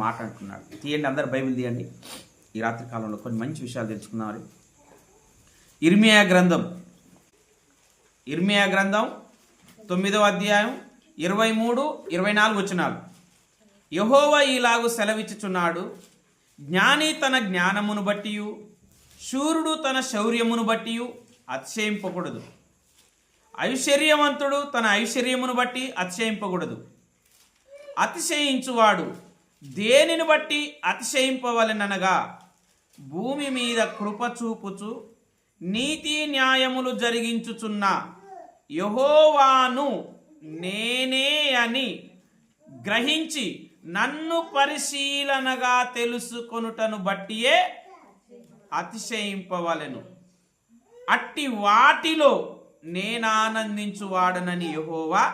మాట అంటున్నాడు. తీయండి, అందరు బైబిల్ తీయండి. ఈ రాత్రి కాలంలో కొన్ని మంచి విషయాలు తెలుసుకుందాం. ఇర్మియా గ్రంథం 9వ అధ్యాయం 23-24 వచనాలు. యెహోవా ఇలాగు సెలవిచ్చుచున్నాడు, జ్ఞాని తన జ్ఞానమును బట్టియు శూరుడు తన శౌర్యమును బట్టియు అతిశయింపకూడదు, ఐశ్వర్యవంతుడు తన ఐశ్వర్యమును బట్టి అతిశయింపకూడదు. అతిశయించువాడు దేనిని బట్టి అతిశయింపవలెననగా, భూమి మీద కృప చూపుచు నీతి న్యాయములు జరిగించుచున్న యెహోవాను నేనే అని గ్రహించి నన్ను పరిశీలనగా తెలుసుకొనుటను బట్టియే అతిశయింపవలెను. అట్టి వాటిలో నేను ఆనందించువాడనని యెహోవా.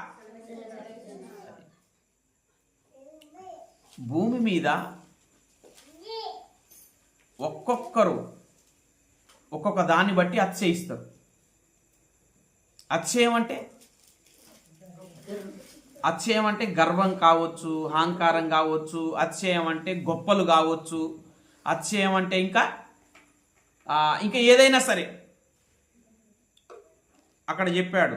భూమి మీద ఒక్కొక్కరు ఒక్కొక్క దాన్ని బట్టి అతిశయిస్తారు. అతిశయం అంటే గర్వం కావచ్చు, అహంకారం కావచ్చు, అతిశయం అంటే గొప్పలు కావచ్చు, అతిశయం అంటే ఇంకా ఏదైనా సరే. అక్కడ చెప్పాడు,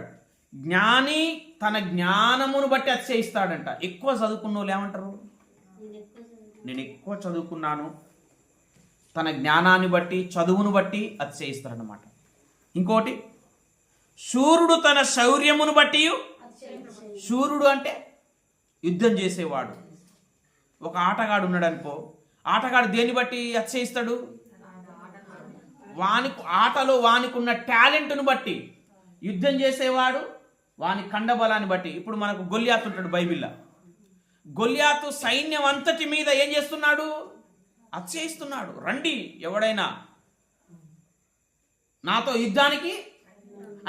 జ్ఞాని తన జ్ఞానమును బట్టి అతిశయిస్తాడంట. ఎక్కువ చదువుకున్న వాళ్ళు ఏమంటారు? నేను ఎక్కువ చదువుకున్నాను. తన జ్ఞానాన్ని బట్టి, చదువును బట్టి అతిశయిస్తాడనమాట. ఇంకోటి, శూరుడు తన శౌర్యమును బట్టి. శూరుడు అంటే యుద్ధం చేసేవాడు. ఒక ఆటగాడు ఉన్నాడు అనుకో, ఆటగాడు దేన్ని బట్టి అతిశయిస్తాడు? ఆటలో వానికున్న టాలెంట్ను బట్టి. యుద్ధం చేసేవాడు వాని కండబలాన్ని బట్టి. ఇప్పుడు మనకు గొల్యాతు ఉంటాడు బైబిల్లో. గొల్యాతు సైన్యం అంతటి మీద ఏం చేస్తున్నాడు? అతిశయిస్తున్నాడు. రండి ఎవడైనా నాతో యుద్ధానికి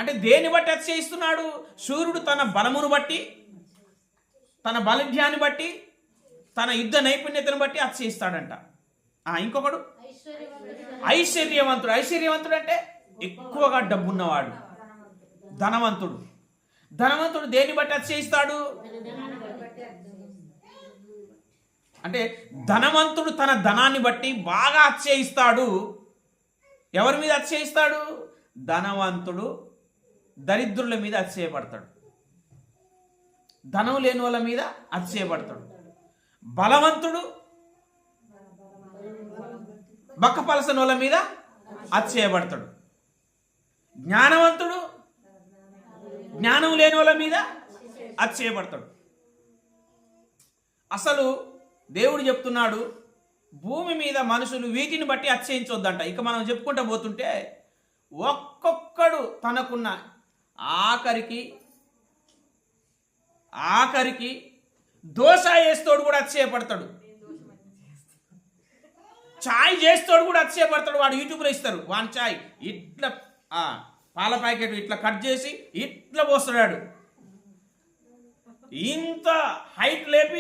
అంటే దేన్ని బట్టి అతిశయిస్తున్నాడు? శూరుడు తన బలమును బట్టి, తన బలధ్యాన్ని బట్టి, తన యుద్ధ నైపుణ్యతను బట్టి అతిశయిస్తాడంట. ఇంకొకడు ఐశ్వర్యవంతుడు. ఐశ్వర్యవంతుడు అంటే ఎక్కువగా డబ్బున్నవాడు, ధనవంతుడు. ధనవంతుడు దేన్ని బట్టి అతిశయిస్తాడు? అంటే ధనవంతుడు తన ధనాన్ని బట్టి బాగా అతిశయిస్తాడు. ఎవరి మీద అతిశయిస్తాడు? ధనవంతుడు దరిద్రుల మీద అతిశయపడతాడు, ధనం లేని వాళ్ళ మీద అతిశయపడతాడు. బలవంతుడు బక్కపలసని వాళ్ళ మీద అతిశయపడతాడు. జ్ఞానవంతుడు జ్ఞానం లేని వాళ్ళ మీద అతిశయపడతాడు. అసలు దేవుడు చెప్తున్నాడు, భూమి మీద మనుషులు వీటిని బట్టి అతిశయించొద్దంట. ఇక మనం చెప్పుకుంటూ పోతుంటే ఒక్కొక్కడు తనకున్న ఆఖరికి దోశ వేస్తోడు కూడా అతిశయపడతాడు, చాయ్ చేస్తోడు కూడా అతిశయపడతాడు. వాడు యూట్యూబ్లో ఇస్తారు, వాని చాయ్ ఇట్లా పాల ప్యాకెట్ ఇట్లా కట్ చేసి ఇట్లా పోస్తున్నాడు. ఇంత హైట్ లేపి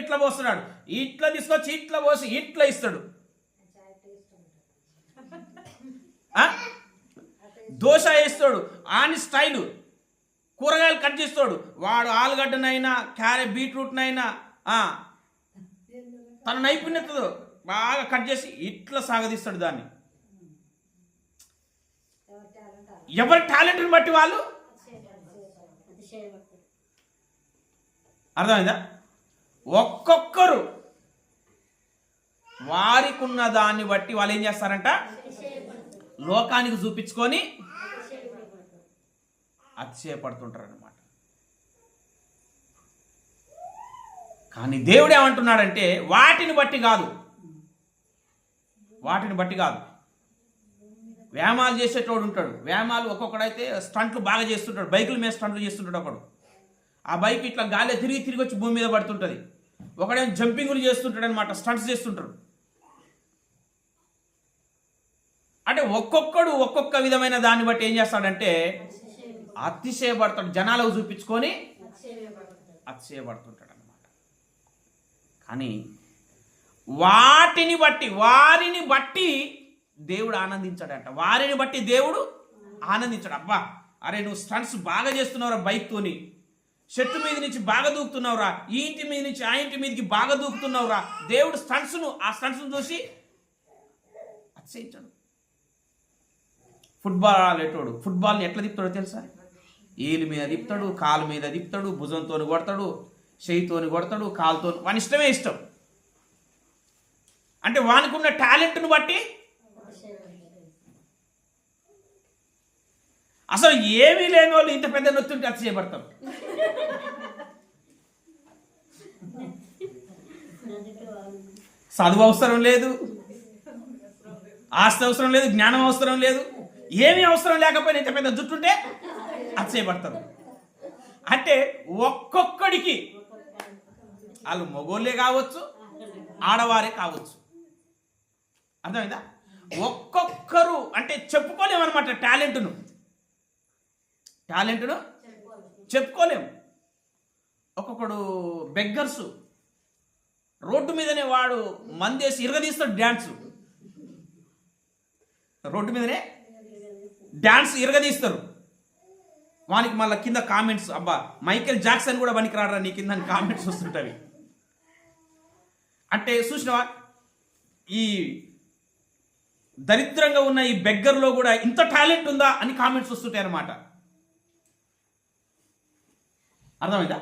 ఇట్లా పోస్తున్నాడు. ఇట్లా తీసుకొచ్చి ఇట్లా పోసి ఇట్లా ఇస్తాడు. దోశ వేస్తాడు ఆని స్టైలు. కూరగాయలు కట్ చేస్తాడు వాడు. ఆలుగడ్డనైనా బీట్రూట్నైనా తన నైపుణ్యతతో బాగా కట్ చేసి ఇట్లా సాగదీస్తాడు దాన్ని. ఎవరి టాలెంట్ని బట్టి వాళ్ళు. అర్థమైందా? ఒక్కొక్కరు వారికున్న దాన్ని బట్టి వాళ్ళు ఏం చేస్తారంట? లోకానికి చూపించుకొని అతిశయపడుతుంటారు అన్నమాట. కానీ దేవుడు ఏమంటున్నాడంటే వాటిని బట్టి కాదు. వ్యాయామాలు చేసేటోడు ఉంటాడు. వ్యాయామాలు ఒక్కొక్కడైతే స్టంట్లు బాగా చేస్తుంటాడు, బైకుల మీద స్టంట్లు చేస్తుంటాడు. ఒకడు ఆ బైక్ ఇట్లా గాలి తిరిగి వచ్చి భూమి మీద పడుతుంటుంది. ఒకడేమో జంపింగులు చేస్తుంటాడు అనమాట, స్టంట్స్ చేస్తుంటాడు. అంటే ఒక్కొక్కడు ఒక్కొక్క విధమైన దాన్ని బట్టి ఏం చేస్తాడంటే అతిశయపడతాడు. జనాలకు చూపించుకొని అతిశయపడుతుంటాడు అనమాట. కానీ వారిని బట్టి దేవుడు ఆనందించాడంట. వారిని బట్టి దేవుడు ఆనందించాడు. అబ్బా, అరే నువ్వు స్టంట్స్ బాగా చేస్తున్నావు బైక్తోని, చెట్టు మీద నుంచి బాగా దూకుతున్నావురా, ఈ ఇంటి మీద నుంచి ఆ ఇంటి మీదకి బాగా దూకుతున్నావురా. దేవుడు ఆ స్టంట్స్ను చూసి అతిశయించాడు. ఫుట్బాల్ ఆడేటోడు ఫుట్బాల్ని ఎట్లా తిప్పుతాడో తెలుసా? ఏలు మీద తిప్పుతాడు, కాలు మీద తిప్పుతాడు, భుజంతో కొడతాడు, చేయితోని కొడతాడు, కాలుతో. వాని ఇష్టమే ఇష్టం. అంటే వానికి ఉన్న టాలెంట్ను బట్టి అసలు ఏమీ లేని వాళ్ళు ఇంత పెద్ద నొత్తుంటే అతిశయపడతారు. చదువు అవసరం లేదు, ఆస్తి అవసరం లేదు, జ్ఞానం అవసరం లేదు, ఏమీ అవసరం లేకపోయినా ఇంత పెద్ద జుట్టుంటే అతిశయపడతారు. అంటే ఒక్కొక్కడికి, వాళ్ళు మగోళ్ళే కావచ్చు, ఆడవారే కావచ్చు. అర్థమైందా? ఒక్కొక్కరు అంటే చెప్పుకోలేమన్నమాట. టాలెంట్ను చెప్పుకోలేము. ఒక్కొక్కడు బెగ్గర్సు రోడ్డు మీదనే వాడు మందేసి ఇరగదీస్తాడు. రోడ్డు మీదనే డ్యాన్స్ ఇరగదీస్తారు. వానికి మళ్ళీ కింద కామెంట్స్, అబ్బా మైకేల్ జాక్సన్ కూడా పనికి రాడరా నీ కింద కామెంట్స్ వస్తుంటవి. అంటే చూసినవా, ఈ దరిద్రంగా ఉన్న ఈ బెగ్గర్లో కూడా ఇంత టాలెంట్ ఉందా అని కామెంట్స్ వస్తుంటాయి అన్నమాట. అర్థమైందా?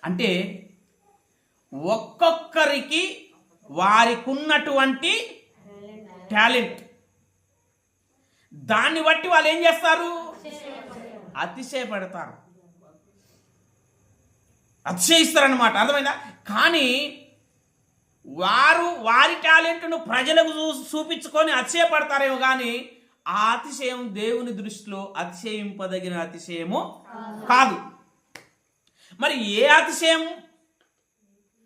అంటే ఒక్కొక్కరికి వారికి ఉన్నటువంటి టాలెంట్, దాన్ని బట్టి వాళ్ళు ఏం చేస్తారు? అతిశయపడతారు, అతిశయిస్తారన్నమాట. అర్థమైందా? కానీ వారి టాలెంట్ను ప్రజలకు చూపించుకొని అతిశయపడతారేమో కానీ ఆ అతిశయం దేవుని దృష్టిలో అతిశయింపదగిన అతిశయము కాదు. మరి ఏ అతిశయం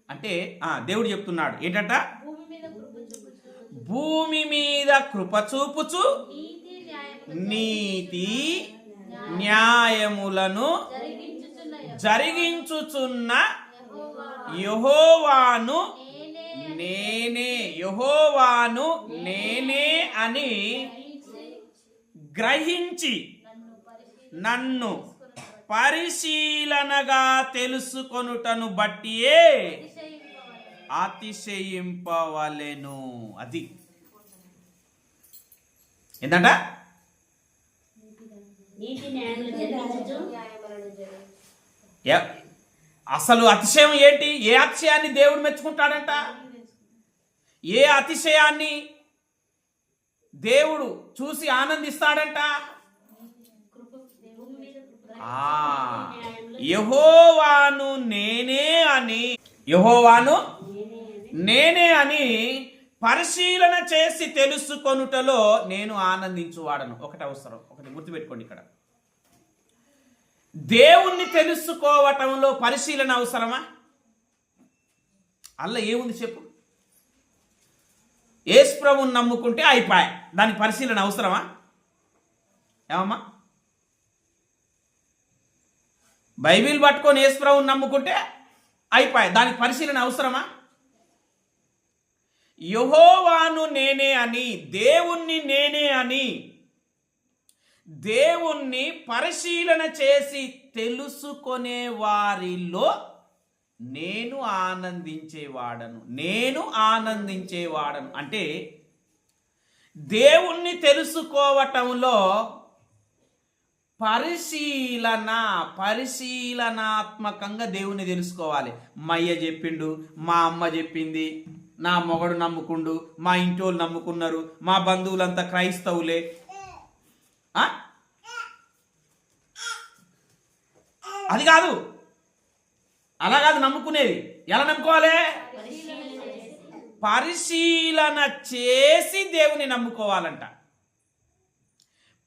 అంటే దేవుడు చెప్తున్నాడు ఏంటంట? భూమి మీద కృప చూపుచు నీతి న్యాయములను జరిగించుచున్న యెహోవాను నేనే అని గ్రహించి నన్ను పరిశీలనగా తెలుసుకొనుటను బట్టియే అతిశయింపవలెను. అది ఏంటంట? అసలు అతిశయం ఏంటి? ఏ అతిశయాన్ని దేవుడు మెచ్చుకుంటాడంట? ఏ అతిశయాన్ని దేవుడు చూసి ఆనందిస్తాడంట? యెహోవాను నేనే అని పరిశీలన చేసి తెలుసుకొనుటలో నేను ఆనందించువాడను. ఒకటి అవసరం, ఒకటి గుర్తుపెట్టుకోండి. ఇక్కడ దేవుణ్ణి తెలుసుకోవటంలో పరిశీలన అవసరమా? అల్ల ఏముంది చెప్పు? యేసు ప్రభువుని నమ్ముకుంటే అయిపోయా, దాని పరిశీలన అవసరమా? ఏమమ్మా? బైబిల్ పట్టుకొని యేసు ప్రభువుని నమ్ముకుంటే అయిపోయా, దానికి పరిశీలన అవసరమా? యెహోవాను నేనే అని, దేవుణ్ణి నేనే అని, దేవుణ్ణి పరిశీలన చేసి తెలుసుకునే వారిలో నేను ఆనందించేవాడను. అంటే దేవుణ్ణి తెలుసుకోవటంలో పరిశీలనాత్మకంగా దేవుణ్ణి తెలుసుకోవాలి. మా అయ్య చెప్పిండు, మా అమ్మ చెప్పింది, నా మొగడు నమ్ముకుండు, మా ఇంటి వాళ్ళు నమ్ముకున్నారు, మా బంధువులంతా క్రైస్తవులే. అది కాదు, అలా కాదు నమ్ముకునేది. ఎలా నమ్ముకోవాలి? పరిశీలన చేసి దేవుని నమ్ముకోవాలంట.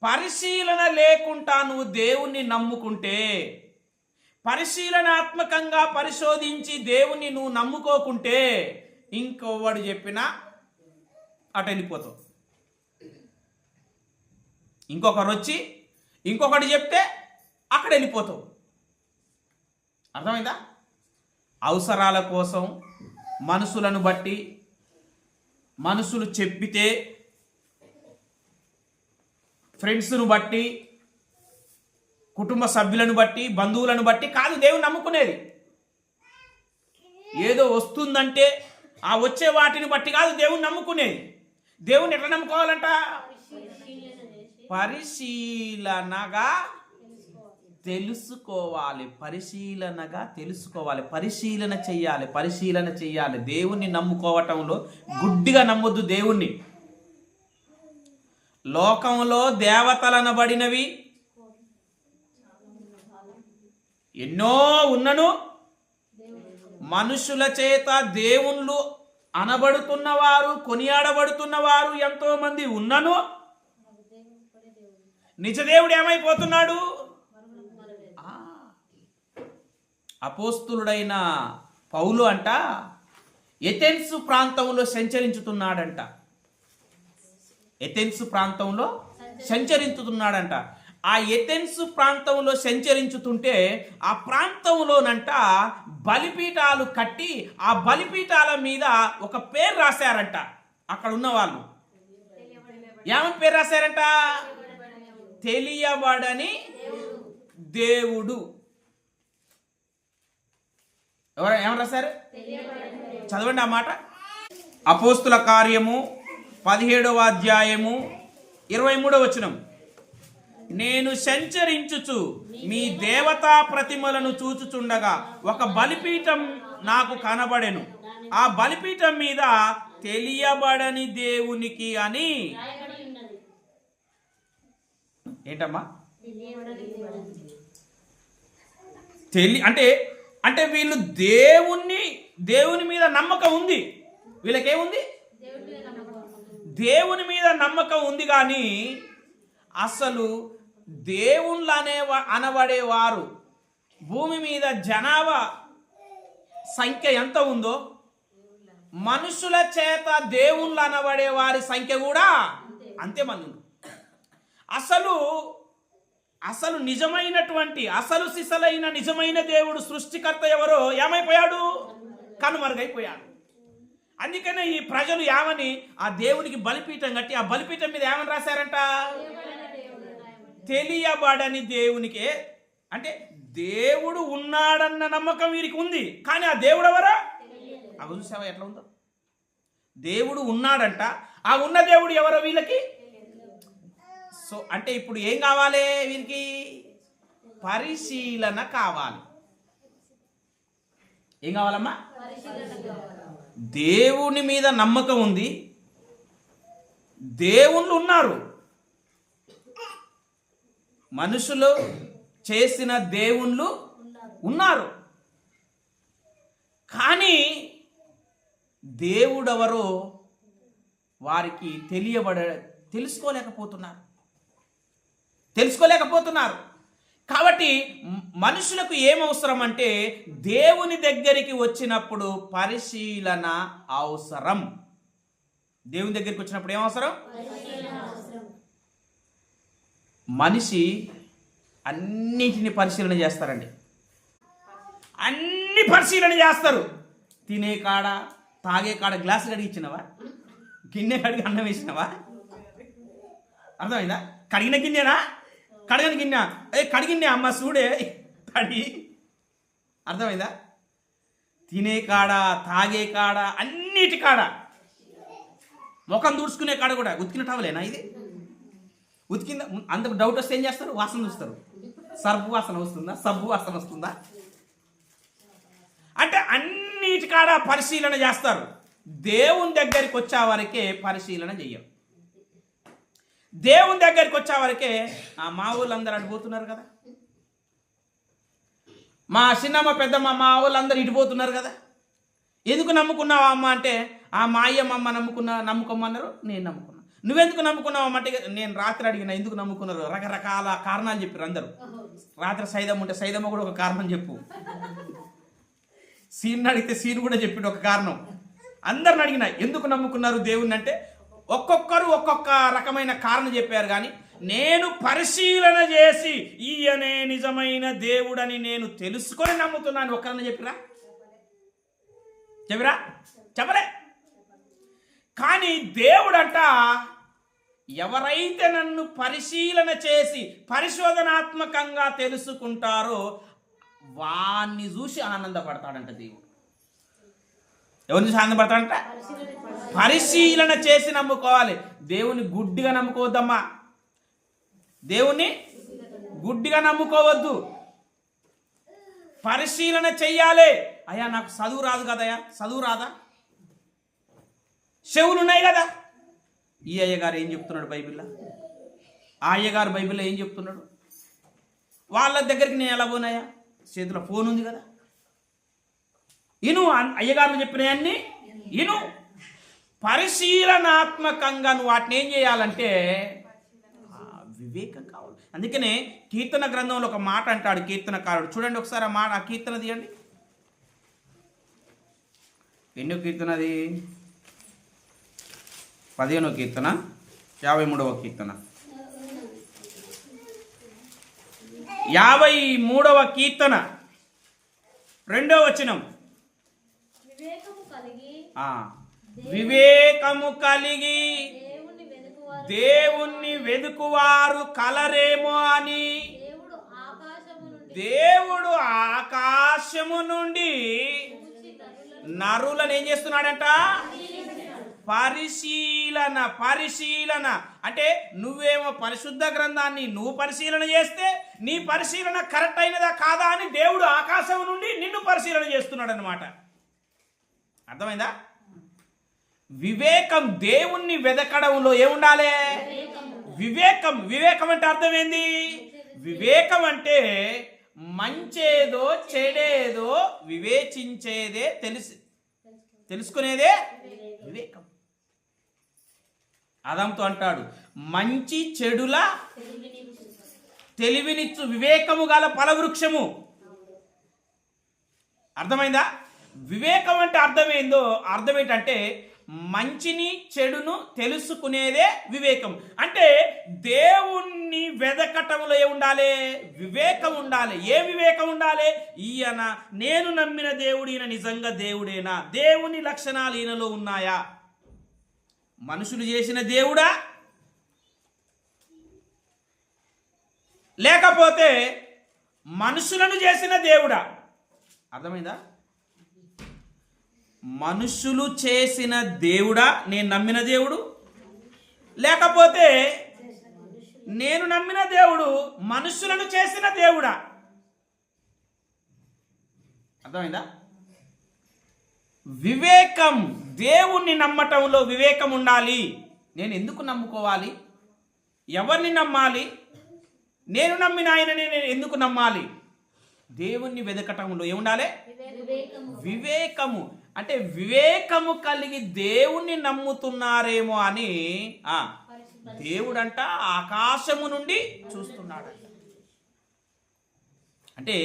పరిశీలన లేకుండా నువ్వు దేవుణ్ణి నమ్ముకుంటే, పరిశీలనాత్మకంగా పరిశోధించి దేవుణ్ణి నువ్వు నమ్ముకోకుంటే ఇంకొకడు చెప్పినా అటు వెళ్ళిపోతావు. ఇంకొకరు వచ్చి ఇంకొకటి చెప్తే అక్కడ వెళ్ళిపోతావు. అర్థమైందా? అవసరాల కోసం మనుషులను బట్టి, మనుషులు చెప్పితే, ఫ్రెండ్స్ను బట్టి కుటుంబ సభ్యులను బట్టి, బంధువులను బట్టి కాదు దేవుని నమ్ముకునేది. ఏదో వస్తుందంటే ఆ వచ్చే వాటిని బట్టి కాదు దేవుని నమ్ముకునేది. దేవుని ఎట్లా నమ్ముకోవాలంట? పరిశీలనగా తెలుసుకోవాలి. పరిశీలన చెయ్యాలి. దేవుణ్ణి నమ్ముకోవటంలో గుడ్డిగా నమ్మొద్దు దేవుణ్ణి. లోకంలో దేవతలనబడినవి ఎన్నో ఉన్నను, మనుషుల చేత దేవుళ్ళు అనబడుతున్నవారు, కొనియాడబడుతున్నవారు ఎంతో మంది ఉన్నను, నిజదేవుడు ఏమైపోతున్నాడు? అపోస్తులుడైన పౌలు అంట ఎథెన్స్ ప్రాంతంలో సంచరించుతున్నాడంట. ఆ ఎథెన్స్ ప్రాంతంలో సంచరించుతుంటే ఆ ప్రాంతంలోనంట బలిపీఠాలు కట్టి ఆ బలిపీఠాల మీద ఒక పేరు రాశారంట. అక్కడ ఉన్న వాళ్ళు ఏమని పేరు రాశారంట? తెలియబడని దేవుడు. ఏమని రాశారు? చదవండి ఆ మాట. అపోస్తుల కార్యము 17వ అధ్యాయము 23వ వచనం. నేను సంచరించుచు మీ దేవతా ప్రతిమలను చూచుచుండగా ఒక బలిపీఠం నాకు కనబడెను. ఆ బలిపీఠం మీద తెలియబడని దేవునికి అని. ఏంటమ్మా? అంటే వీళ్ళు దేవుని మీద నమ్మకం ఉంది. వీళ్ళకేముంది? దేవుని మీద నమ్మకం ఉంది. కానీ అసలు దేవుళ్ళు అనబడేవారు భూమి మీద జనాభా సంఖ్య ఎంత ఉందో, మనుషుల చేత దేవుళ్ళు అనబడే వారి సంఖ్య కూడా అంతే మంది ఉంది. అసలు నిజమైనటువంటి అసలు సిసలైన నిజమైన దేవుడు సృష్టికర్త ఎవరో ఏమైపోయాడు? కనుమరుగైపోయాడు. అందుకనే ఈ ప్రజలు ఏమని ఆ దేవునికి బలిపీఠం కట్టి ఆ బలిపీఠం మీద ఏమని రాశారంట? తెలియబడని దేవునికే. అంటే దేవుడు ఉన్నాడన్న నమ్మకం వీరికి ఉంది, కానీ ఆ దేవుడు ఎవరా? అవి చూసావా ఎట్లా ఉందో? దేవుడు ఉన్నాడంట, ఆ ఉన్న దేవుడు ఎవరో వీళ్ళకి. సో అంటే ఇప్పుడు ఏం కావాలి వీరికి? పరిశీలన కావాలి. ఏం కావాలమ్మా? దేవుని మీద నమ్మకం ఉంది, దేవుళ్ళు ఉన్నారు, మనుషులు చేసిన దేవుళ్ళు ఉన్నారు, కానీ దేవుడెవరో వారికి తెలుసుకోలేకపోతున్నారు. కాబట్టి మనుషులకు ఏమవసరం అంటే దేవుని దగ్గరికి వచ్చినప్పుడు పరిశీలన అవసరం. దేవుని దగ్గరికి వచ్చినప్పుడు ఏమవసరం? మనిషి అన్నిటిని పరిశీలన చేస్తారండి. అన్ని పరిశీలన చేస్తారు. తినే కాడ, తాగే కాడ గ్లాసు కడిగి ఇచ్చినవా? గిన్నె కడిగి అన్నం వేసినవా? అర్థమైందా? కడిగిన గిన్నెనా? కడగని గిన్నె కడిగిన్నే అమ్మ చూడే కడిగి. అర్థమైందా? తినే కాడ, తాగే కాడ, అన్నిటి కాడ, ముఖం దూడ్చుకునే కాడ కూడా ఉతికిన టవలేనా ఇది? ఉతికిందా? అంతకు డౌట్ వస్తే ఏం చేస్తారు? వాసన చూస్తారు. సబ్బు వాసన వస్తుందా? అంటే అన్నిటి కాడ పరిశీలన చేస్తారు. దేవుని దగ్గరికి వచ్చే వరకే పరిశీలన చెయ్యం. దేవుని దగ్గరికి వచ్చే వరకే మా ఊళ్ళందరూ అడిపోతున్నారు కదా, మా చిన్నమ్మ పెద్దమ్మ మా వాళ్ళందరూ ఇడిపోతున్నారు కదా, ఎందుకు నమ్ముకున్నావా అమ్మ అంటే మా అయ్యమ్మ నమ్ముకోమన్నారు, నేను నమ్ముకున్నా. నువ్వెందుకు నమ్ముకున్నావు అంటే నేను రాత్రి అడిగిన ఎందుకు నమ్ముకున్నారు, రకరకాల కారణాలు చెప్పారు అందరూ. రాత్రి సైదమ్మ ఉంటే సైదమ్మ కూడా ఒక కారణం చెప్పు, సీన్ అడిగితే సీన్ కూడా చెప్పిండు ఒక కారణం. అందరిని అడిగిన ఎందుకు నమ్ముకున్నారు దేవుణ్ణి అంటే ఒక్కొక్కరు ఒక్కొక్క రకమైన కారణం చెప్పారు. కానీ నేను పరిశీలన చేసి ఈయనే నిజమైన దేవుడని నేను తెలుసుకొని నమ్ముతున్నాను. ఒక్కరన్నా చెప్పిరా? చెప్పలే. కానీ దేవుడంట ఎవరైతే నన్ను పరిశీలన చేసి పరిశోధనాత్మకంగా తెలుసుకుంటారో వాణ్ణి చూసి ఆనందపడతాడంట దేవుడు. ఎవరిని చూసి ఆనందపడతాడంట? పరిశీలన చేసి నమ్ముకోవాలి. దేవుని గుడ్డిగా నమ్ముకోవద్దమ్మా. దేవుని గుడ్డిగా నమ్ముకోవద్దు. పరిశీలన చెయ్యాలి. అయ్యా నాకు చదువు రాదు కదయ్యా, చదువు రాదా? చెవులు ఉన్నాయి కదా. ఈ అయ్యగారు ఏం చెప్తున్నాడు బైబిల్లో? ఆ అయ్యగారు బైబిల్లో ఏం చెప్తున్నాడు? వాళ్ళ దగ్గరికి నేను ఎలా పోనాయా? చేతిలో ఫోన్ ఉంది కదా. ఇను అయ్యగారు చెప్పినవన్నీ ఇను. పరిశీలనాత్మకంగా నువ్వు వాటిని ఏం చేయాలంటే వివేకం కావాలి. అందుకనే కీర్తన గ్రంథంలో ఒక మాట అంటాడు కీర్తనకారుడు. చూడండి ఒకసారి ఆ మాట, ఆ కీర్తన తీయండి. ఎన్నో కీర్తనది? 15వ కీర్తన, 53వ కీర్తన. 53వ కీర్తన 2వ వచనం. వివేకము కలిగి దేవుణ్ణి వెదుకువారు కలరేమో అని దేవుడు ఆకాశము నుండి నరులను ఏం చేస్తున్నాడంట? పరిశీలన. పరిశీలన అంటే నువ్వేమో పరిశుద్ధ గ్రంథాన్ని నువ్వు పరిశీలన చేస్తే నీ పరిశీలన కరెక్ట్ అయినదా కాదా అని దేవుడు ఆకాశం నుండి నిన్ను పరిశీలన చేస్తున్నాడు అన్నమాట. అర్థమైందా? వివేకం, దేవుణ్ణి వెదకడంలో ఏముండాలి? వివేకం. వివేకం అంటే అర్థం ఏంది? వివేకం అంటే మంచేదో చెడేదో వివేచించేదే, తెలుసుకునేదే వివేకం. ఆదాముతో అంటాడు, మంచి చెడుల తెలివినిచ్చు వివేకము గల ఫలవృక్షము. అర్థమైందా? వివేకం అంటే అర్థం ఏంటంటే మంచిని చెడును తెలుసుకునేదే వివేకం. అంటే దేవుణ్ణి వెదకటంలో ఉండాలి, వివేకం ఉండాలి. ఏ వివేకం ఉండాలి? నేను నమ్మిన దేవుడు ఈయన నిజంగా దేవుడేనా? దేవుని లక్షణాలు ఈయనలో ఉన్నాయా? మనుషులు చేసిన దేవుడా, లేకపోతే మనుషులను చేసిన దేవుడా? అర్థమైందా? మనుషులు చేసిన దేవుడా నేను నమ్మిన దేవుడు, లేకపోతే నేను నమ్మిన దేవుడు మనుషులను చేసిన దేవుడా? అర్థమైందా? వివేకం, దేవుణ్ణి నమ్మటంలో వివేకం ఉండాలి. నేను ఎందుకు నమ్ముకోవాలి? ఎవరిని నమ్మాలి? నేను నమ్మిన ఆయనని నేను ఎందుకు నమ్మాలి? దేవుణ్ణి వెదకటంలో ఏముండాలి? వివేకము. అంటే వివేకము కలిగి దేవుణ్ణి నమ్ముతున్నారేమో అని దేవుడంట ఆకాశము నుండి చూస్తున్నాడు. అంటే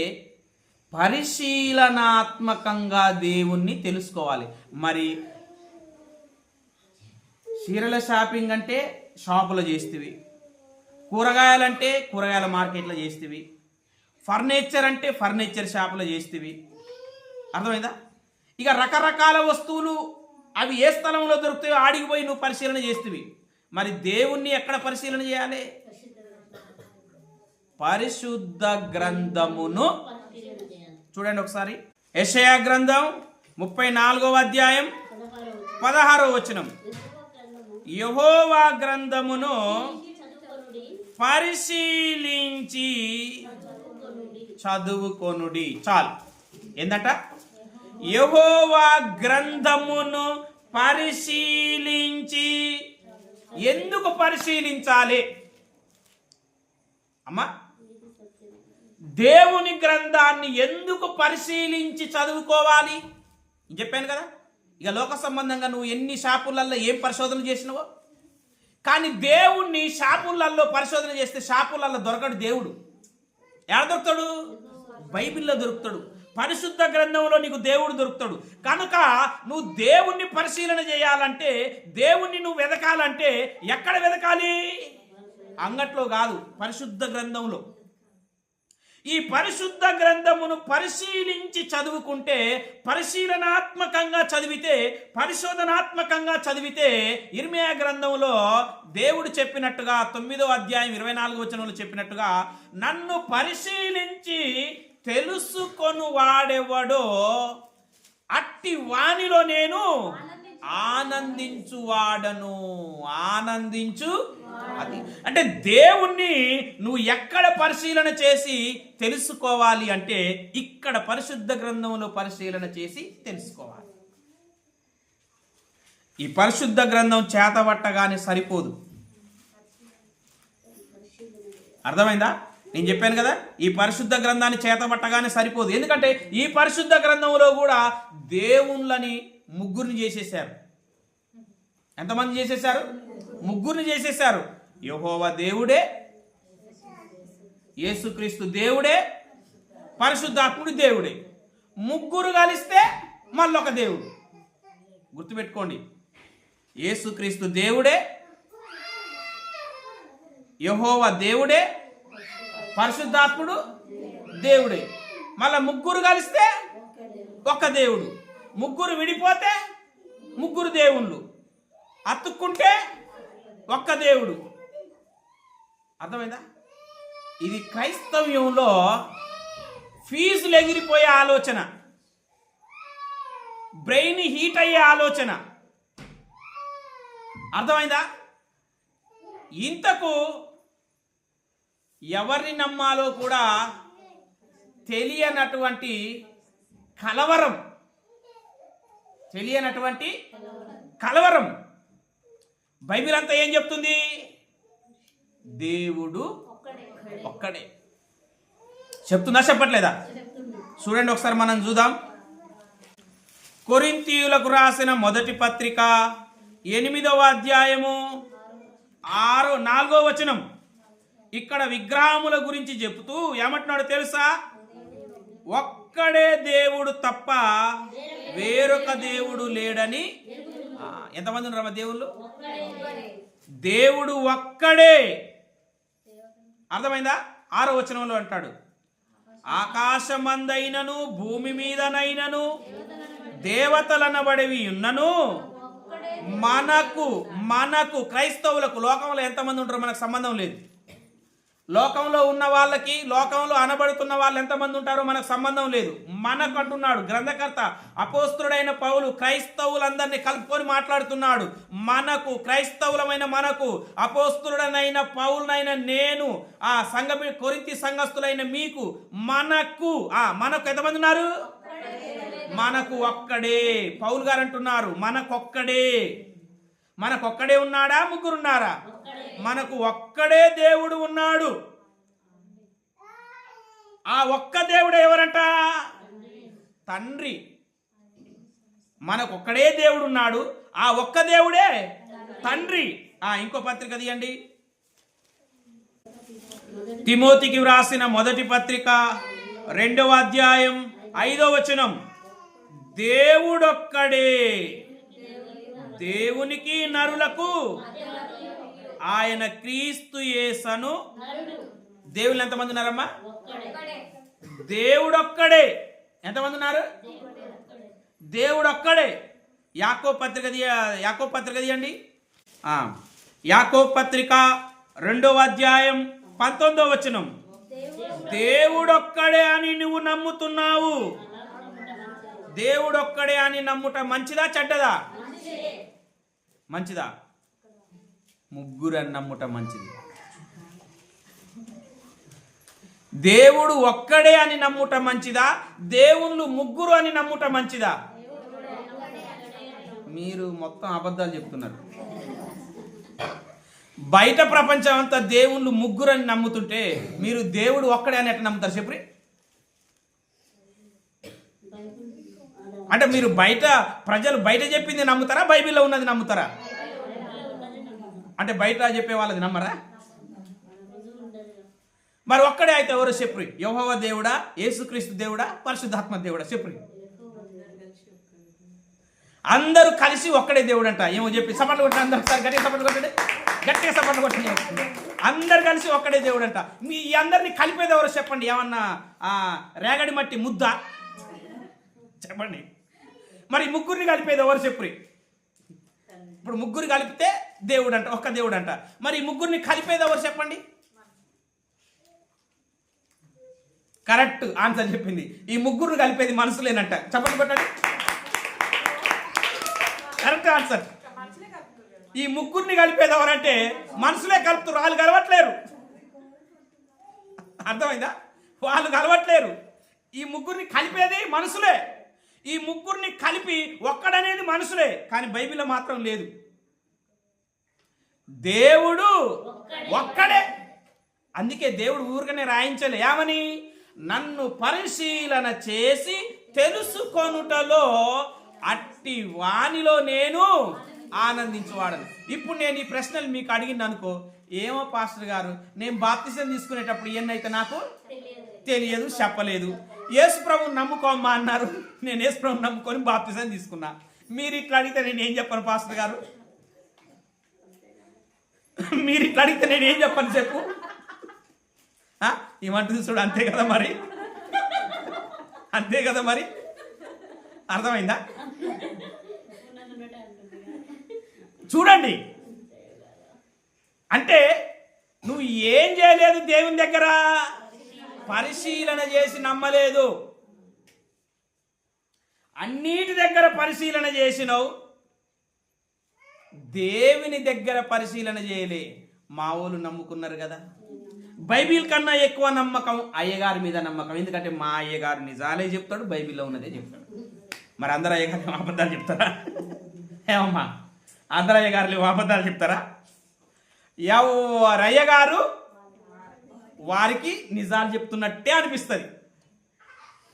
పరిశీలనాత్మకంగా దేవుణ్ణి తెలుసుకోవాలి. మరి చీరల షాపింగ్ అంటే షాపులో చేస్తేవి, కూరగాయలంటే కూరగాయల మార్కెట్లో చేస్తేవి, ఫర్నిచర్ అంటే ఫర్నిచర్ షాపులో చేస్తేవి. అర్థమైందా? ఇక రకరకాల వస్తువులు అవి ఏ స్థలంలో దొరుకుతాయో ఆడిగిపోయి నువ్వు పరిశీలన చేస్తేవి. మరి దేవుణ్ణి ఎక్కడ పరిశీలన చేయాలి? పరిశుద్ధ గ్రంథమును చూడండి ఒకసారి. యెషయా గ్రంథం 34వ అధ్యాయం 16వ వచనం. యెహోవా గ్రంథమును పరిశీలించి చదువుకొనుడి. చాలు. ఏందట? యెహోవా గ్రంథమును పరిశీలించి. ఎందుకు పరిశీలించాలి అమ్మా? దేవుని గ్రంథాన్ని ఎందుకు పరిశీలించి చదువుకోవాలి? చెప్పాను కదా. ఇక లోక సంబంధంగా నువ్వు ఎన్ని షాపులలో ఏం పరిశోధన చేసినావో, కానీ దేవుణ్ణి షాపులలో పరిశోధన చేస్తే షాపులలో దొరకడు దేవుడు. ఎక్కడ దొరుకుతాడు? బైబిల్లో దొరుకుతాడు. పరిశుద్ధ గ్రంథంలో నీకు దేవుడు దొరుకుతాడు. కనుక నువ్వు దేవుణ్ణి పరిశీలన చేయాలంటే, దేవుణ్ణి నువ్వు వెదకాలంటే ఎక్కడ వెదకాలి? అంగట్లో కాదు, పరిశుద్ధ గ్రంథంలో. ఈ పరిశుద్ధ గ్రంథమును పరిశీలించి చదువుకుంటే, పరిశీలనాత్మకంగా చదివితే, పరిశోధనాత్మకంగా చదివితే, ఇర్మియా గ్రంథంలో దేవుడు చెప్పినట్టుగా 9వ అధ్యాయం 24వ వచనంలో చెప్పినట్టుగా, నన్ను పరిశీలించి తెలుసుకొను వాడెవడో అట్టి వానిలో నేను ఆనందించువాడను. ఆనందించు అది అంటే దేవుణ్ణి నువ్వు ఎక్కడ పరిశీలన చేసి తెలుసుకోవాలి అంటే ఇక్కడ పరిశుద్ధ గ్రంథంలో పరిశీలన చేసి తెలుసుకోవాలి. ఈ పరిశుద్ధ గ్రంథం చేతబట్టగానే సరిపోదు. అర్థమైందా? నేను చెప్పాను కదా, ఈ పరిశుద్ధ గ్రంథాన్ని చేతబట్టగానే సరిపోదు. ఎందుకంటే ఈ పరిశుద్ధ గ్రంథంలో కూడా దేవుళ్ళని ముగ్గురిని చేసేశారు. ఎంతమంది చేసేశారు? ముగ్గురిని చేసేశారు. యెహోవా దేవుడే, యేసుక్రీస్తు దేవుడే, పరిశుద్ధాత్ముడు దేవుడే. ముగ్గురు కలిస్తే మళ్ళొక దేవుడు. గుర్తుపెట్టుకోండి, యేసుక్రీస్తు దేవుడే, యెహోవా దేవుడే, పరిశుద్ధాత్ముడు దేవుడే. మళ్ళా ముగ్గురు కలిస్తే ఒక దేవుడు. ముగ్గురు విడిపోతే ముగ్గురు దేవుళ్ళు. అతుక్కుంటే ఒక్క దేవుడు. అర్థమైందా? ఇది క్రైస్తవ్యంలో ఫీజులు ఎగిరిపోయే ఆలోచన, బ్రెయిన్ హీట్ అయ్యే ఆలోచన. అర్థమైందా? ఇంతకు ఎవరిని నమ్మాలో కూడా తెలియనటువంటి కలవరం, బైబిల్ అంతా ఏం చెప్తుంది? దేవుడు ఒక్కడే చెప్తుందా, చెప్పట్లేదా? చూడండి ఒకసారి, మనం చూద్దాం. కొరింథీయులకు రాసిన మొదటి పత్రిక 8వ అధ్యాయము 4వ వచనం. ఇక్కడ విగ్రహముల గురించి చెప్తూ ఏమంటున్నాడు తెలుసా? ఒక్కడే దేవుడు తప్ప వేరొక దేవుడు లేడని. ఎంతమంది ఉన్నారమ్మా దేవుళ్ళు? దేవుడు ఒక్కడే. అర్థమైందా? 6వ వచనంలో అంటాడు, ఆకాశమందైనను భూమి మీదనైనను దేవతలనబడివి ఉన్నను మనకు క్రైస్తవులకు, లోకంలో ఎంతమంది ఉంటారో మనకు సంబంధం లేదు. లోకంలో ఉన్న వాళ్ళకి, లోకంలో అనబడుతున్న వాళ్ళు ఎంతమంది ఉంటారో మనకు సంబంధం లేదు. మనకు అంటున్నాడు గ్రంథకర్త అపోస్తలుడైన పౌలు, క్రైస్తవులందరినీ కలుపుకొని మాట్లాడుతున్నాడు. మనకు, క్రైస్తవులమైన మనకు, అపోస్తలుడనైన పౌలునైన నేను, ఆ కొరింథీ సంఘస్థులైన మీకు, మనకు ఎంతమంది ఉన్నారు? మనకు ఒక్కడే. పౌలు గారు అంటున్నారు మనకొక్కడే ఉన్నాడా? ముగ్గురున్నారా? మనకు ఒక్కడే దేవుడు ఉన్నాడు. ఆ ఒక్క దేవుడు ఎవరంట? తండ్రి. మనకొక్కడే దేవుడు ఉన్నాడు, ఆ ఒక్క దేవుడే తండ్రి. ఇంకో పత్రిక తీయండి, తిమోతికి వ్రాసిన మొదటి పత్రిక 2వ అధ్యాయం 5వ వచనం. దేవుడొక్కడే, దేవునికి నరులకు ఆయన క్రీస్తు యేసను. దేవుళ్ళు ఎంతమంది ఉన్నారమ్మా? దేవుడొక్కడే. ఎంతమంది ఉన్నారు? దేవుడొక్కడే. యాకోబు పత్రిక తీయండి. యాకోబు పత్రిక 2వ అధ్యాయం 19వ వచనం. దేవుడొక్కడే అని నువ్వు నమ్ముతున్నావు. దేవుడొక్కడే అని నమ్ముట మంచిదా చెడ్డదా? మంచిదా? ముగ్గురు అని నమ్ముట మంచిది. దేవుడు ఒక్కడే అని నమ్ముట మంచిదా? దేవుళ్ళు ముగ్గురు అని నమ్ముట మంచిదా? మీరు మొత్తం అబద్ధాలు చెప్తున్నారు. బయట ప్రపంచం అంతా దేవుళ్ళు ముగ్గురు అని నమ్ముతుంటే మీరు దేవుడు ఒక్కడే అని ఎట్లా నమ్ముతారు చెప్పి? అంటే మీరు ప్రజలు బయట చెప్పింది నమ్ముతారా, బైబిల్లో ఉన్నది నమ్ముతారా? అంటే బయట చెప్పే వాళ్ళది నమ్మరా? మరి ఒక్కడే అయితే ఎవరో చెప్పు? యెహోవా దేవుడా, యేసుక్రీస్తు దేవుడా, పరిశుద్ధాత్మ దేవుడా? చెప్పు. అందరూ కలిసి ఒక్కడే దేవుడు అంట. ఏమో చెప్పి సపట్లు కొట్టండి, అందరూ ఒకసారి గట్టిగా సపట్లు కొట్టండి. గట్టిగా సపోర్ట్ కొట్టండి. అందరు కలిసి ఒక్కడే దేవుడు అంట. మీ అందరినీ కలిపేది ఎవరో చెప్పండి. ఏమన్నా రేగడి మట్టి ముద్ద చెప్పండి. మరి ముగ్గురిని కలిపేది ఎవరు చెప్పురి. ఇప్పుడు ముగ్గురు కలిపితే దేవుడు అంట, ఒక్క దేవుడు అంట. మరి ముగ్గురిని కలిపేది ఎవరు చెప్పండి. కరెక్ట్ ఆన్సర్ చెప్పింది. ఈ ముగ్గురిని కలిపేది మనసులేనంట. చెప్పండి కొట్టండి. Correct answer. ఈ ముగ్గురిని కలిపేది ఎవరంటే మనసులే కలుపుతారు, వాళ్ళు కలవట్లేరు. అర్థమైందా? వాళ్ళు కలవట్లేరు. ఈ ముగ్గురిని కలిపేది మనసులే. ఈ ముగ్గురిని కలిపి ఒక్కడనేది మనసులే. కానీ బైబిల్లో మాత్రం లేదు. దేవుడు ఒక్కడే. అందుకే దేవుడు ఊరికనే రాయించలే. ఏమని? నన్ను పరిశీలన చేసి తెలుసుకొనుటలో అట్టి వానిలో నేను ఆనందించువాడను. ఇప్పుడు నేను ఈ ప్రశ్నలు మీకు అడిగింది అనుకో, ఏమో పాస్టర్ గారు నేను బాప్తిసం తీసుకునేటప్పుడు ఎన్నైతే నాకు తెలియదు, చెప్పలేదు. యేసు ప్రభువుని నమ్ముకోమ్మా అన్నారు. నేను యేసు ప్రభువుని నమ్ముకొని బాప్తిసం తీసుకున్నా. మీరు ఇట్లా అడిగితే నేను ఏం చెప్పను పాస్టర్ గారు? మీరు ఇట్లా అడిగితే నేను ఏం చెప్పను చెప్పు? ఏమంటుంది చూడు. అంతే కదా మరి, అంతే కదా మరి. అర్థమైందా? చూడండి, అంటే నువ్వు ఏం చేయలేదు దేవుని దగ్గర, పరిశీలన చేసి నమ్మలేదు. అన్నిటి దగ్గర పరిశీలన చేసినావు, దేవుని దగ్గర పరిశీలన చేయలే. మా వాళ్ళు నమ్ముకున్నారు కదా. బైబిల్ కన్నా ఎక్కువ నమ్మకం అయ్యగారి మీద నమ్మకం. ఎందుకంటే మా అయ్యగారు నిజాలే చెప్తాడు, బైబిల్లో ఉన్నదే చెప్తాడు. మరి అందరు అయ్యగారు అబద్ధాలు చెప్తారా? ఏమమ్మా, అందరు అయ్యగారులు అబద్ధాలు చెప్తారా? ఎవరయ్యగారు వారికి నిజాలు చెప్తున్నట్టే అనిపిస్తుంది.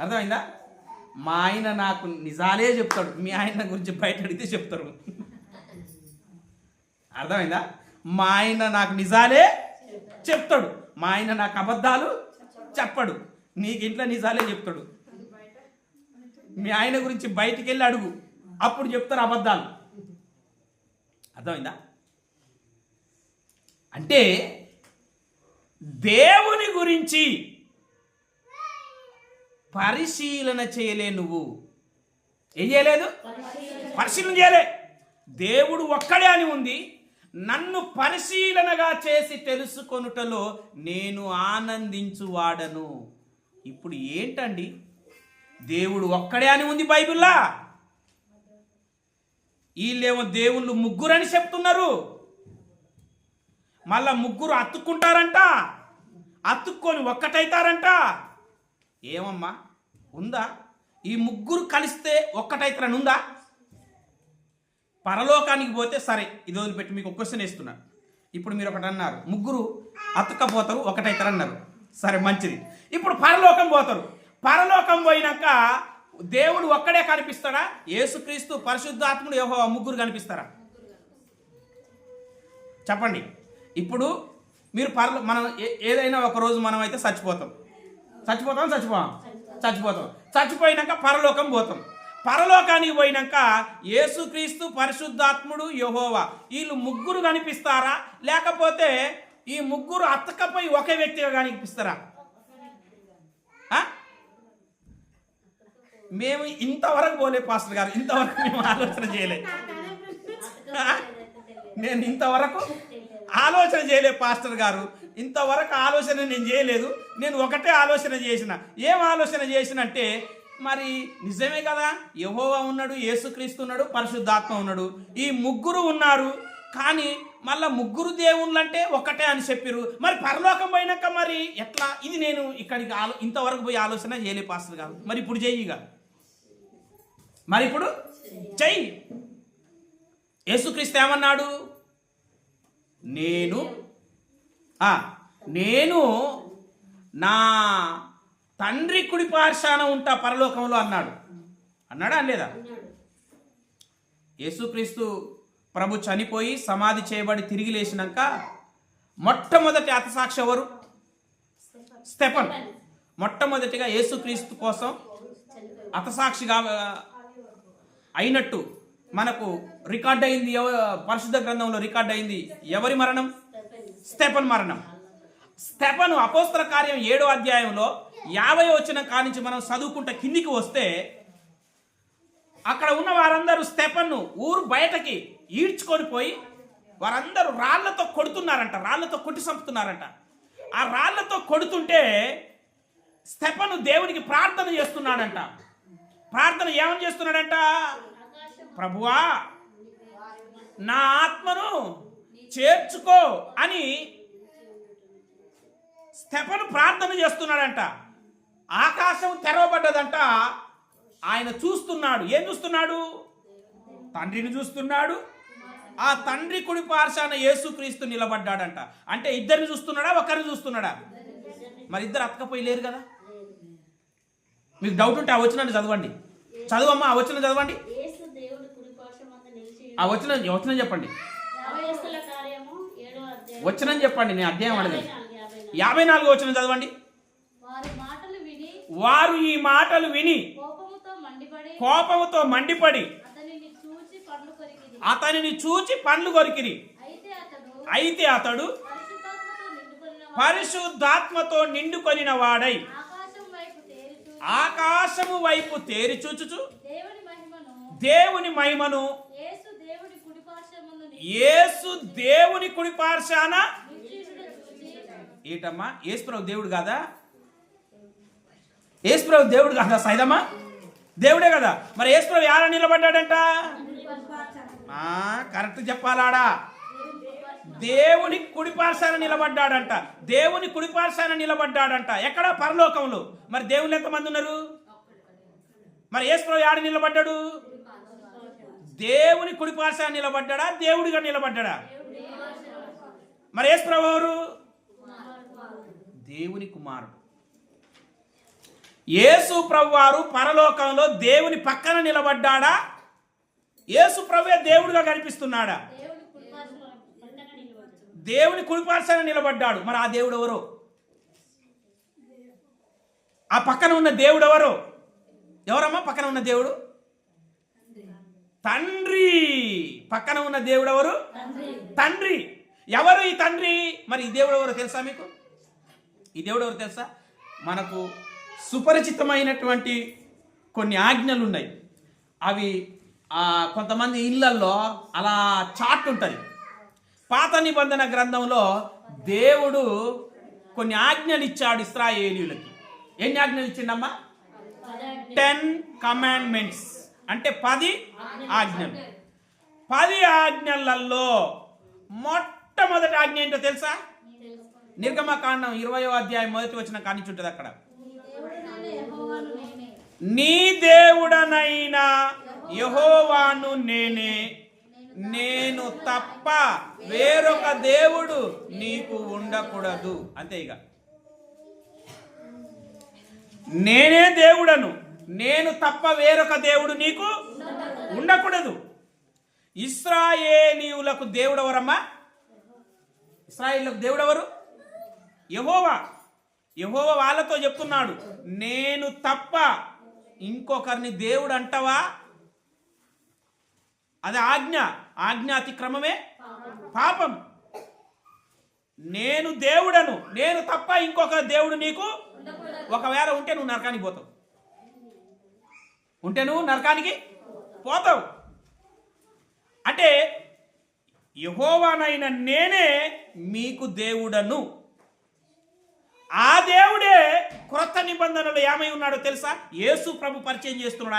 అర్థమైందా? మా ఆయన నాకు నిజాలే చెప్తాడు, మీ ఆయన గురించి బయట అడిగితే చెప్తారు. అర్థమైందా? మా ఆయన నాకు నిజాలే చెప్తాడు, మా ఆయన నాకు అబద్ధాలు చెప్పడు. నీకు ఇంట్లో నిజాలే చెప్తాడు. మీ ఆయన గురించి బయటికి వెళ్ళి అడుగు, అప్పుడు చెప్తారు అబద్ధాలు. అర్థమైందా? అంటే దేవుని గురించి పరిశీలన చేయలే. నువ్వు ఏం చేయలేదు? పరిశీలన చేయలే. దేవుడు ఒక్కడే అని ఉంది. నన్ను పరిశీలనగా చేసి తెలుసుకొనుటలో నేను ఆనందించువాడను. ఇప్పుడు ఏంటండి, దేవుడు ఒక్కడే అని ఉంది బైబిల్లా, వీళ్ళేమో దేవుళ్ళు ముగ్గురని చెప్తున్నారు. మళ్ళా ముగ్గురు అతుక్కుంటారంట, అతుక్కొని ఒక్కటైతారంట. ఏమమ్మా ఉందా? ఈ ముగ్గురు కలిస్తే ఒక్కటైతారని ఉందా? పరలోకానికి పోతే సరే, ఇది వదిలిపెట్టి మీకు ఒక క్వశ్చన్ వేస్తున్నా. ఇప్పుడు మీరు ఒకటి అన్నారు, ముగ్గురు అతుక్కపోతారు ఒకటైతారు అన్నారు. సరే మంచిది. ఇప్పుడు పరలోకం పోతారు. పరలోకం పోయినాక దేవుడు ఒక్కడే కనిపిస్తాడా? యేసుక్రీస్తు, పరిశుద్ధాత్ముడు, యెహోవా ముగ్గురు కనిపిస్తారా? చెప్పండి. ఇప్పుడు మీరు మనం ఏదైనా ఒక రోజు మనం అయితే చచ్చిపోతాం. చచ్చిపోయినాక పరలోకం పోతాం. పరలోకానికి పోయినాక యేసుక్రీస్తు, పరిశుద్ధాత్ముడు, యెహోవా వీళ్ళు ముగ్గురు కనిపిస్తారా? లేకపోతే ఈ ముగ్గురు అత్తకపోయి ఒకే వ్యక్తిగా కనిపిస్తారా? మేము ఇంతవరకు పోలే పాస్టర్ గారు, ఇంతవరకు మేము ఆలోచన చేయలే. నేను ఇంతవరకు ఆలోచన చేయలే పాస్టర్ గారు, ఇంతవరకు ఆలోచన నేను చేయలేదు. నేను ఒకటే ఆలోచన చేసిన. ఏం ఆలోచన చేసినంటే, మరి నిజమే కదా, యెహోవా ఉన్నాడు, యేసుక్రీస్తు ఉన్నాడు, పరిశుద్ధాత్మ ఉన్నాడు, ఈ ముగ్గురు ఉన్నారు. కానీ మళ్ళా ముగ్గురు దేవుళ్ళు అంటే ఒకటే అని చెప్పిరు. మరి పరలోకం పోయినాక మరి ఎట్లా? ఇది నేను ఇక్కడికి ఇంతవరకు పోయి ఆలోచన చేయలే పాస్టర్ గారు. మరి ఇప్పుడు చెయ్యిగా, మరి ఇప్పుడు చెయ్యి. యేసుక్రీస్తు ఏమన్నాడు? నేను నా తండ్రి కుడి పార్శ్వాన ఉంటా పరలోకంలో అన్నాడా అనలేదా? యేసుక్రీస్తు ప్రభు చనిపోయి సమాధి చేయబడి తిరిగి లేచినాక మొట్టమొదటి హతసాక్షి ఎవరు? స్టెఫన్. మొట్టమొదటిగా యేసుక్రీస్తు కోసం హతసాక్షిగా అయినట్టు మనకు రికార్డ్ అయింది, పరిశుద్ధ గ్రంథంలో రికార్డ్ అయింది ఎవరి మరణం? స్టెఫన్ మరణం. స్టెఫను అపోస్తల కార్యం 7వ అధ్యాయంలో 50వ వచనం కానించి మనం చదువుకుంటే కిందికి వస్తే అక్కడ ఉన్న వారందరూ స్టెఫన్ను ఊరు బయటకి ఈడ్చుకొని పోయి వారందరూ రాళ్లతో కొడుతున్నారంట, రాళ్లతో కొట్టి చంపుతున్నారంట. ఆ రాళ్లతో కొడుతుంటే స్టెఫను దేవునికి ప్రార్థన చేస్తున్నాడంట. ప్రార్థన ఏమని చేస్తున్నాడంట? ప్రభువా నా ఆత్మను చేర్చుకో అని స్టెఫను ప్రార్థన చేస్తున్నాడంట. ఆకాశం తెరవబడ్డదంట. ఆయన చూస్తున్నాడు. ఏం చూస్తున్నాడు? తండ్రిని చూస్తున్నాడు. ఆ తండ్రి కుడి పార్శాన యేసుక్రీస్తు నిలబడ్డాడంట. అంటే ఇద్దరిని చూస్తున్నాడా, ఒకరిని చూస్తున్నాడా? మరి ఇద్దరు అతకపోయి లేరు కదా. మీకు డౌట్ ఉంటే ఆ వచనాన్ని చదవండి. చదువమ్మా, ఆ వచనం చదవండి. ఆ వచనం చెప్పండి. వచనం చెప్పండి, నేను అధ్యాయం అడగదు. 54వ వచనం చదవండి. వారు ఈ మాటలు విని కోపముతో మండిపడి అతనిని చూచి పండ్లు కొరికిరి. అయితే అతడు పరిశుద్ధాత్మతో నిండుకొనిన వాడై ఆకాశము వైపు తేరి చూచుచు దేవుని మహిమను యేసు దేవుని కుడి పార్శాన. ఏటమ్మా, యేసుప్రభు దేవుడు కాదా? యేసుప్రభు దేవుడు కాదా? సైదమ్మా దేవుడే కదా. మరి యేసుప్రభు యాడ నిలబడ్డాడంట? కరెక్ట్ చెప్పాలాడా? దేవుని కుడిపార్శాన నిలబడ్డాడంట. దేవుని కుడిపార్శాన నిలబడ్డాడంట. ఎక్కడ? పరలోకంలో. మరి దేవుళ్ళు ఎంతమంది ఉన్నారు? మరి యేసుప్రభు యాడ నిలబడ్డాడు? దేవుని కుడిపార్శాన నిలబడ్డాడా, దేవుడిగా నిలబడ్డాడా? మరి యేసుప్రభు ఎవరు? దేవుని కుమారుడు. యేసు ప్రభు వారు పరలోకంలో దేవుని పక్కన నిలబడ్డాడా, యేసు ప్రభువే దేవుడిగా కనిపిస్తున్నాడా? దేవుని కుడిపార్శాన నిలబడ్డాడు. మరి ఆ దేవుడు ఎవరు? ఆ పక్కన ఉన్న దేవుడు ఎవరు? ఎవరమ్మా పక్కన ఉన్న దేవుడు? తండ్రి. పక్కన ఉన్న దేవుడు ఎవరు? తండ్రి. ఎవరు ఈ తండ్రి? మరి ఈ దేవుడు ఎవరో తెలుసా మీకు? ఈ దేవుడు ఎవరు తెలుసా? మనకు సుపరిచితమైనటువంటి కొన్ని ఆజ్ఞలు ఉన్నాయి. అవి కొంతమంది ఇళ్లల్లో అలా చాట్ ఉంటుంది. పాత నిబంధన గ్రంథంలో దేవుడు కొన్ని ఆజ్ఞలు ఇచ్చాడు ఇశ్రాయేలీయులకి. ఎన్ని ఆజ్ఞలు ఇచ్చిండమ్మా? 10 కమాండ్మెంట్స్, అంటే 10 ఆజ్ఞలు. 10 ఆజ్ఞలలో మొట్టమొదటి ఆజ్ఞ ఏంటో తెలుసా? నిర్గమకాండం 20వ అధ్యాయం 1వ వచనం కానించి ఉంటుంది. అక్కడ నీ దేవుడనైనా యెహోవాను నేనే, నేను తప్ప వేరొక దేవుడు నీకు ఉండకూడదు. అంతే. ఇక నేనే దేవుడను, నేను తప్ప వేరొక దేవుడు నీకు ఉండకూడదు. ఇశ్రాయేలీయులకు దేవుడు ఎవరమ్మా? ఇశ్రాయేలీయులకు దేవుడు ఎవరు? యెహోవా. యెహోవా వాళ్ళతో చెప్తున్నాడు, నేను తప్ప ఇంకొకరిని దేవుడు అంటావా? అది ఆజ్ఞ. ఆజ్ఞ అతిక్రమమే పాపం. నేను దేవుడను, నేను తప్ప ఇంకొక దేవుడు నీకు ఒకవేళ ఉంటే నువ్వు నరకానికి పోతావు. ఉంటే నువ్వు నరకానికి పోతావు. అంటే యెహోవానైన నేనే మీకు దేవుడను. ఆ దేవుడే క్రొత్త నిబంధనలు ఏమై ఉన్నాడో తెలుసా? యేసు ప్రభు పరిచయం చేస్తున్నాడు.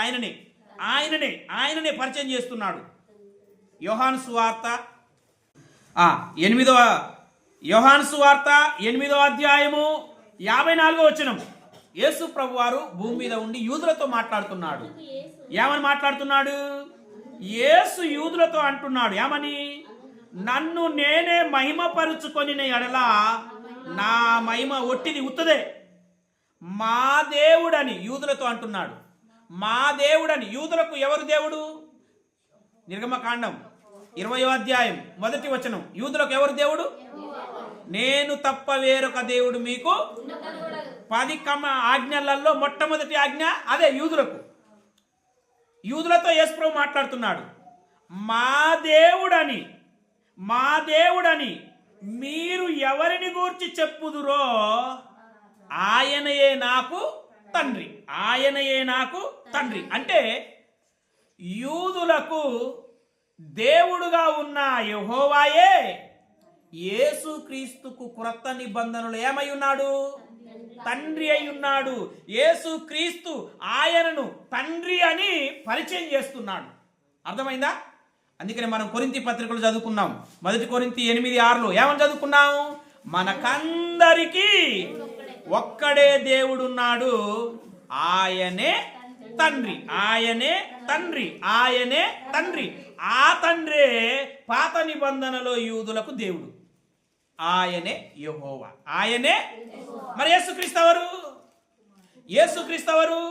ఆయననే పరిచయం చేస్తున్నాడు. యోహాను సువార్త 8వ అధ్యాయము 54వ వచనం. యేసు ప్రభు వారు భూమి మీద ఉండి యూదులతో మాట్లాడుతున్నాడు. ఏమని మాట్లాడుతున్నాడు? యేసు యూదులతో అంటున్నాడు ఏమని? నన్ను నేనే మహిమపరుచుకొని ఎడల నా మహిమ ఒట్టిది, ఉత్తదే. మా దేవుడని యూదులతో అంటున్నాడు. మా దేవుడని. యూదులకు ఎవరు దేవుడు? నిర్గమకాండం 20వ అధ్యాయం 1వ వచనం. యూదులకు ఎవరు దేవుడు? నేను తప్ప వేరొక దేవుడు మీకు 10 ఆజ్ఞలలో మొట్టమొదటి ఆజ్ఞ అదే యూదులకు. యూదులతో యేసు ప్రభు మాట్లాడుతున్నాడు. మా దేవుడని మా దేవుడని మీరు ఎవరిని గూర్చి చెప్పుదురో ఆయనయే నాకు తండ్రి. ఆయనయే నాకు తండ్రి అంటే యూదులకు దేవుడుగా ఉన్న యెహోవాయే యేసుక్రీస్తుకు క్రొత్త నిబంధనలు ఏమై ఉన్నాడు? తండ్రి అయి ఉన్నాడు. యేసుక్రీస్తు ఆయనను తండ్రి అని పరిచయం చేస్తున్నాడు. అర్థమైందా? అందుకని మనం కొరింథీ పత్రికలు చదువుకున్నాం. 1 కొరింథీ 8:6 ఏమని చదువుకున్నాం? మనకందరికీ ఒక్కడే దేవుడున్నాడు, ఆయనే తండ్రి. ఆయనే తండ్రి. ఆయనే తండ్రి. ఆ తండ్రే పాత నిబంధనలో యూదులకు దేవుడు. ఆయనే యెహోవా. ఆయనే. మరి యేసుక్రీస్తు ఎవరు? యేసుక్రీస్తు ఎవరు?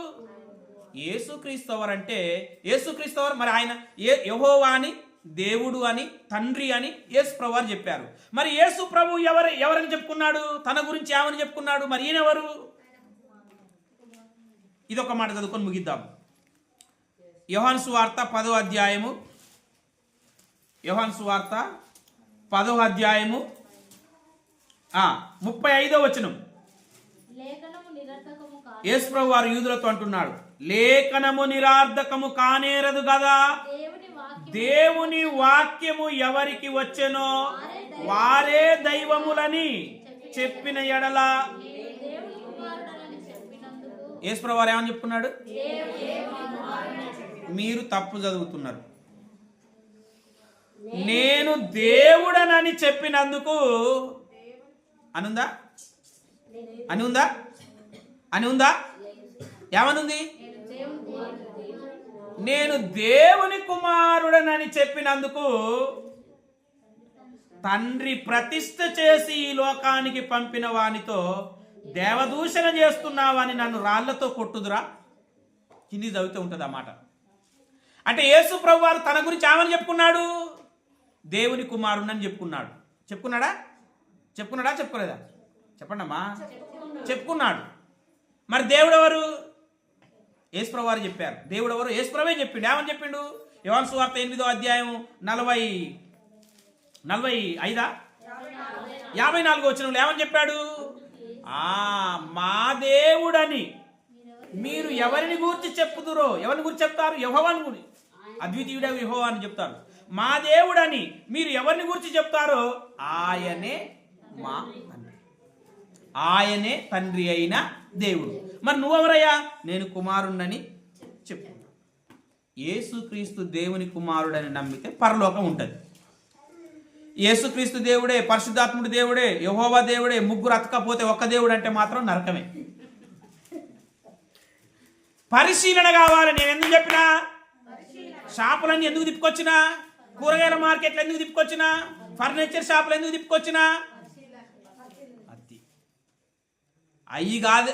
యేసుక్రీస్తు ఎవరు అంటే యేసుక్రీస్తు ఎవరు? మరి ఆయన యెహోవా అని, దేవుడు అని, తండ్రి అని యేసు ప్రభు వారు చెప్పారు. మరి యేసు ప్రభు ఎవరని చెప్పుకున్నాడు? తన గురించి ఏమని చెప్పుకున్నాడు? మరి ఈయన ఎవరు? ఇదొక మాట చదువుకొని ముగిద్దాం. యోహాను సువార్త 10వ అధ్యాయము. యోహాను సువార్త 10వ అధ్యాయము 35వ వచనం. యేసు ప్రభు వారు యూదులతో అంటున్నాడు, లేఖనము నిరార్థకము కానేరదు కదా, దేవుని వాక్యము ఎవరికి వచ్చెనో వారే దైవములని చెప్పిన ఎడల. యేసు ప్రభు వారు ఏమని చెప్పుకున్నాడు? మీరు తప్పు చదువుతున్నారు. నేను దేవుడనని చెప్పినందుకు అనుందా? అని ఉందా? అని ఉందా? ఏమనుంది? నేను దేవుని కుమారుడనని చెప్పినందుకు తండ్రి ప్రతిష్ఠ చేసి ఈ లోకానికి పంపిన వానితో దేవదూషణ చేస్తున్నావని నన్ను రాళ్లతో కొట్టుదురా? కింది చదివితే ఉంటుంది ఆ మాట. అంటే యేసు ప్రభు వారు తన గురించి ఏమని చెప్పుకున్నాడు? దేవుని కుమారుడని చెప్పుకున్నాడు. చెప్పుకున్నాడా? చెప్పుకోలేదా? చెప్పండి అమ్మా. చెప్పుకున్నాడు. మరి దేవుడు ఎవరు? యేసు ప్రభు వారు చెప్పారు. దేవుడు ఎవరు? యేసు ప్రభువే చెప్పిండు. ఏమని చెప్పిండు? యోహాను సువార్త 8వ అధ్యాయం 54వ వచనంలో ఏమని చెప్పాడు? మా దేవుడని మీరు ఎవరిని గురించి చెప్పుదురో. ఎవరిని గురించి చెప్తారు? యెహోవాని గురించి. అద్వితీయుడ యెహోవా అని చెప్తారు. మా దేవుడని మీరు ఎవరిని గురించి చెప్తారో ఆయనే మా తండ్రి. ఆయనే తండ్రి అయిన దేవుడు. మరి నువ్వెవరయ్యా? నేను కుమారుణ్ణని చెప్పుకున్నా. యేసుక్రీస్తు దేవుని కుమారుడని నమ్మితే పరలోకం ఉంటుంది. యేసుక్రీస్తు దేవుడే, పరిశుద్ధాత్ముడు దేవుడే, యెహోవా దేవుడే, ముగ్గురు అతకపోతే ఒక్క దేవుడు అంటే మాత్రం నరకమే. పరిశీలన కావాలి. నేను ఎందుకు చెప్పినా? షాపులన్నీ ఎందుకు తిప్పుకొచ్చినా? కూరగాయల మార్కెట్లు ఎందుకు తిప్పుకొచ్చినా? ఫర్నిచర్ షాపులు ఎందుకు తిప్పుకొచ్చినా?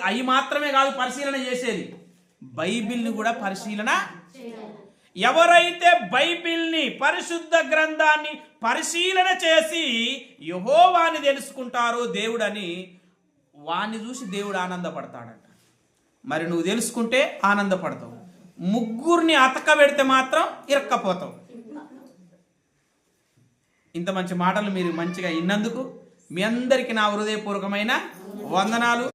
అవి మాత్రమే కాదు పరిశీలన చేసేది, బైబిల్ని కూడా పరిశీలన. ఎవరైతే బైబిల్ని, పరిశుద్ధ గ్రంథాన్ని పరిశీలన చేసి యెహోవాని తెలుసుకుంటారో దేవుడని, వాణ్ణి చూసి దేవుడు ఆనందపడతాడంట. మరి నువ్వు తెలుసుకుంటే ఆనందపడతావు, ముగ్గురిని అతకబెడితే మాత్రం ఇరక్కపోతావు. ఇంత మంచి మాటలు మీరు మంచిగా విన్నందుకు మీ అందరికీ నా హృదయపూర్వకమైన వందనాలు.